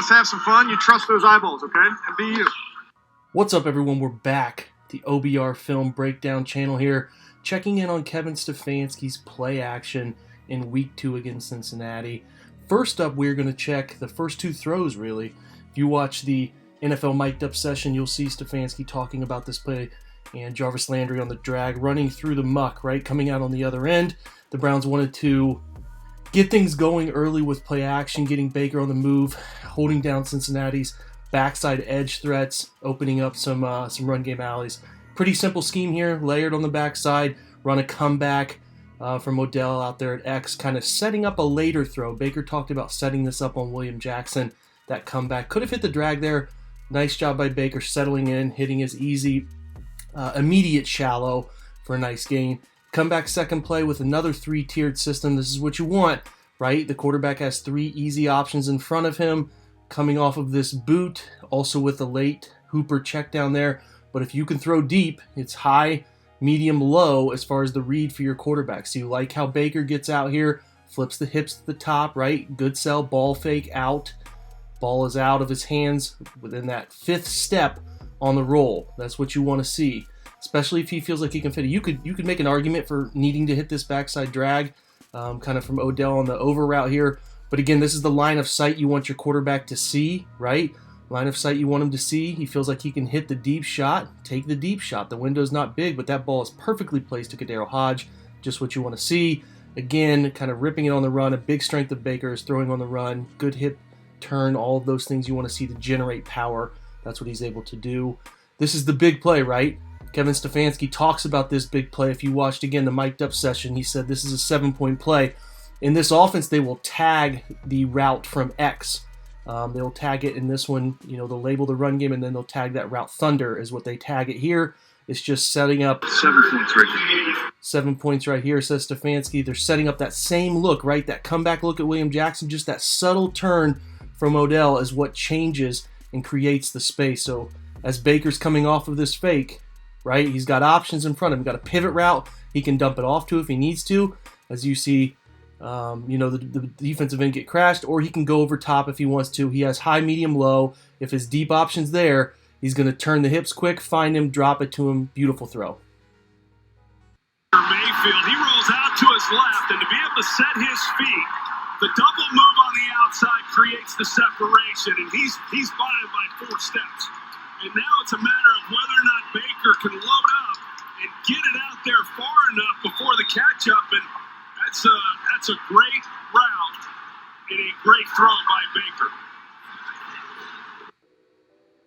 Let's have some fun. You trust those eyeballs, okay? And be you. What's up, everyone? We're back. The OBR Film Breakdown channel here, checking in on Kevin Stefanski's play action in Week 2 against Cincinnati. First up, we're going to check the first two throws, really. If you watch the NFL mic'd up session, you'll see Stefanski talking about this play and Jarvis Landry on the drag, running through the muck, right? Coming out on the other end. The Browns wanted to get things going early with play action, getting Baker on the move, holding down Cincinnati's backside edge threats, opening up some run game alleys. Pretty simple scheme here, layered on the backside, run a comeback from Odell out there at X, kind of setting up a later throw. Baker talked about setting this up on William Jackson. That comeback could have hit the drag there. Nice job by Baker settling in, hitting his easy, immediate shallow for a nice gain. Comeback second play with another three-tiered system. This is what you want, right? The quarterback has three easy options in front of him coming off of this boot, also with a late Hooper check down there. But if you can throw deep, it's high, medium, low as far as the read for your quarterback. So you like how Baker gets out here, flips the hips to the top, right? Good sell, ball fake out. Ball is out of his hands within that fifth step on the roll. That's what you want to see, especially if he feels like he can fit it. You could make an argument for needing to hit this backside drag, kind of from Odell on the over route here. But again, this is the line of sight you want your quarterback to see, right? Line of sight you want him to see. He feels like he can hit the deep shot. Take the deep shot. The window's not big, but that ball is perfectly placed to Kadero Hodge. Just what you want to see. Again, kind of ripping it on the run. A big strength of Baker is throwing on the run. Good hip turn. All of those things you want to see to generate power. That's what he's able to do. This is the big play, right? Kevin Stefanski talks about this big play. If you watched, again, the mic'd up session, he said this is a 7-point play. In this offense, they will tag the route from X. They'll tag it in this one, they'll label the run game, and then they'll tag that route Thunder is what they tag it here. It's just setting up 7 points right here. 7 points right here, says Stefanski. They're setting up that same look, right? That comeback look at William Jackson, just that subtle turn from Odell is what changes and creates the space. So as Baker's coming off of this fake, right, he's got options in front of him. Got a pivot route he can dump it off to if he needs to. As you see, the defensive end get crashed, or he can go over top if he wants to. He has high, medium, low. If his deep option's there, he's going to turn the hips quick, find him, drop it to him. Beautiful throw. Mayfield, he rolls out to his left, and to be able to set his feet, the double move on the outside creates the separation, and he's by him by 4 steps. And now it's a matter of whether or not Baker can load up and get it out there far enough before the catch-up, and that's a great route and a great throw by Baker.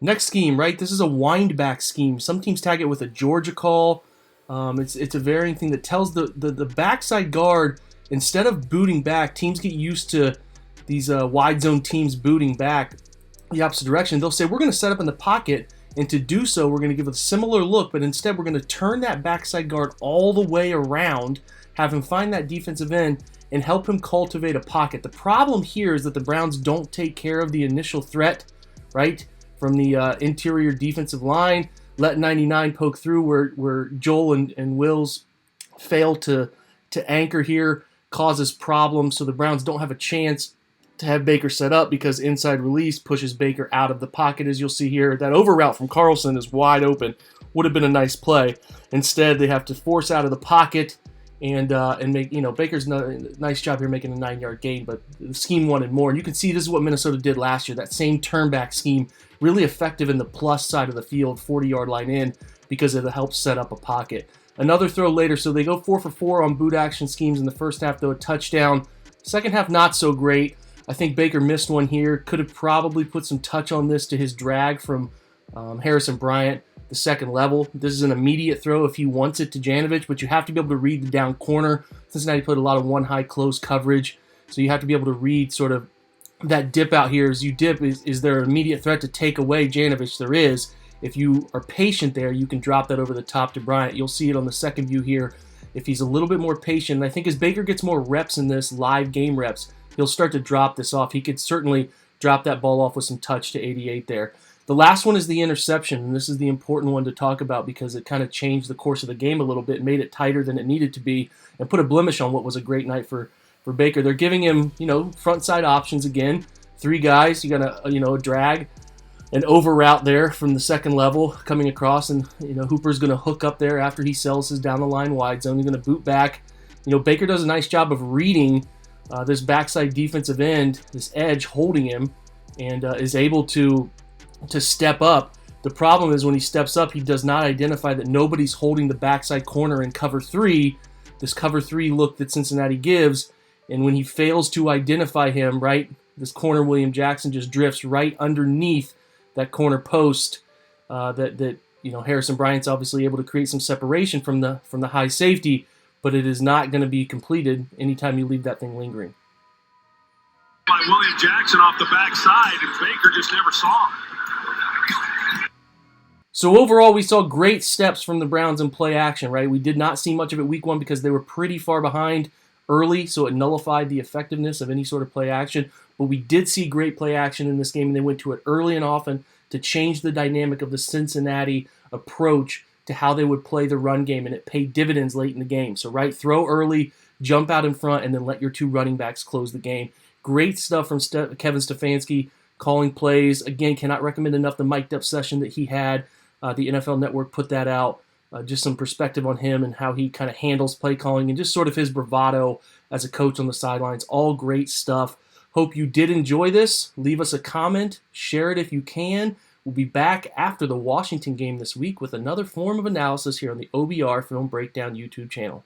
Next scheme, right? This is a wind back scheme. Some teams tag it with a Georgia call. It's a varying thing that tells the backside guard, instead of booting back, teams get used to these wide zone teams booting back the opposite direction. They'll say, we're going to set up in the pocket, and to do so, we're going to give a similar look, but instead we're going to turn that backside guard all the way around, have him find that defensive end, and help him cultivate a pocket. The problem here is that the Browns don't take care of the initial threat, right, from the interior defensive line. Let 99 poke through where Joel and Wills fail to anchor here, causes problems, so the Browns don't have a chance to have Baker set up because inside release pushes Baker out of the pocket, as you'll see here. That over route from Carlson is wide open. Would have been a nice play. Instead, they have to force out of the pocket and make, Baker's nice job here making a 9-yard gain, but the scheme wanted more. And you can see this is what Minnesota did last year. That same turnback scheme, really effective in the plus side of the field, 40-yard line in, because it helps set up a pocket. Another throw later, so they go 4 for 4 on boot action schemes in the first half, though a touchdown. Second half, not so great. I think Baker missed one here. Could have probably put some touch on this to his drag from Harrison Bryant, the second level. This is an immediate throw if he wants it to Janovich, but you have to be able to read the down corner. Cincinnati played a lot of one high close coverage, so you have to be able to read sort of that dip out here. As you dip, is there an immediate threat to take away Janovich? There is. If you are patient there, you can drop that over the top to Bryant. You'll see it on the second view here. If he's a little bit more patient, and I think as Baker gets more reps in this, live game reps, he'll start to drop this off. He could certainly drop that ball off with some touch to 88 there. The last one is the interception, and this is the important one to talk about because it kind of changed the course of the game a little bit, made it tighter than it needed to be, and put a blemish on what was a great night for Baker. They're giving him, front side options again. three guys. You got a drag, an over route there from the second level coming across, and Hooper's going to hook up there after he sells his down the line wide zone. He's going to boot back. Baker does a nice job of reading this backside defensive end, this edge holding him, and is able to step up. The problem is when he steps up, he does not identify that nobody's holding the backside corner in cover three, this cover three look that Cincinnati gives. And when he fails to identify him, right, this corner William Jackson just drifts right underneath that corner post. That Harrison Bryant's obviously able to create some separation from the high safety, but it is not going to be completed anytime you leave that thing lingering. By William Jackson off the backside, and Baker just never saw him. So overall, we saw great steps from the Browns in play action, right? We did not see much of it week one because they were pretty far behind early, so it nullified the effectiveness of any sort of play action. But we did see great play action in this game, and they went to it early and often to change the dynamic of the Cincinnati approach to how they would play the run game, and it paid dividends late in the game. So, right, throw early, jump out in front, and then let your two running backs close the game. Great stuff from Kevin Stefanski calling plays. Again, cannot recommend enough the mic'd up session that he had. The NFL Network put that out. Just some perspective on him and how he kind of handles play calling and just sort of his bravado as a coach on the sidelines. All great stuff. Hope you did enjoy this. Leave us a comment. Share it if you can. We'll be back after the Washington game this week with another form of analysis here on the OBR Film Breakdown YouTube channel.